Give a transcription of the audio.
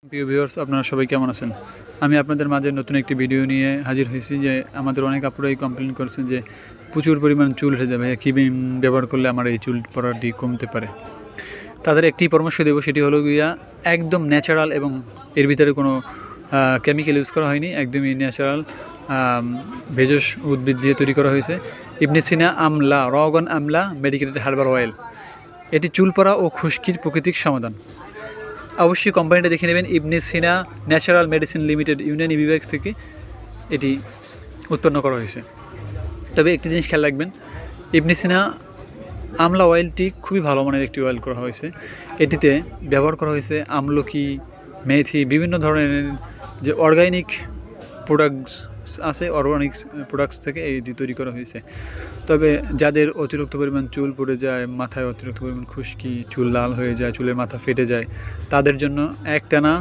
প্রিয় ভিউয়ার্স, আপনারা সবাই কেমন আছেন? আমি আপনাদের মাঝে নতুন একটি ভিডিও নিয়ে হাজির হয়েছি। যে আমাদের অনেক আপুরাই কমপ্লেন করেছেন যে প্রচুর পরিমাণ চুল উঠে যাবে, কী ব্যবহার করলে আমার এই চুল পড়াটি কমতে পারে। তাদের একটি পরামর্শ দেবো, সেটি হলো গিয়া একদম ন্যাচারাল এবং এর ভিতরে কোনো কেমিক্যাল ইউজ করা হয়নি, একদমই ন্যাচারাল ভেষজ উদ্ভিদ দিয়ে তৈরি করা হয়েছে। ইবনে সিনা আমলা, রগন আমলা মেডিকেটেড হার্বাল অয়েল। এটি চুল পড়া ও খুশকির প্রাকৃতিক সমাধান। অবশ্যই কোম্পানিটা দেখে নেবেন, ইবনে সিনা ন্যাচারাল মেডিসিন লিমিটেড, ইউনানি বিভাগ থেকে এটি উৎপন্ন করা হয়েছে। তবে একটি জিনিস খেয়াল রাখবেন, ইবনে সিনা আমলা অয়েলটি খুবই ভালো মানের একটি অয়েল করা হয়েছে। এটিতে ব্যবহার করা হয়েছে আমলকি, মেথি, বিভিন্ন ধরনের যে অর্গানিক প্রোডাক্টস আছে, অর্গানিক প্রোডাক্টস থেকে এটি তৈরি করা হয়েছে। তবে যাদের অতিরিক্ত পরিমাণ চুল পড়ে যায়, মাথায় অতিরিক্ত পরিমাণ খুশকি, চুল লাল হয়ে যায়, চুলের মাথা ফেটে যায়, তাদের জন্য একটানা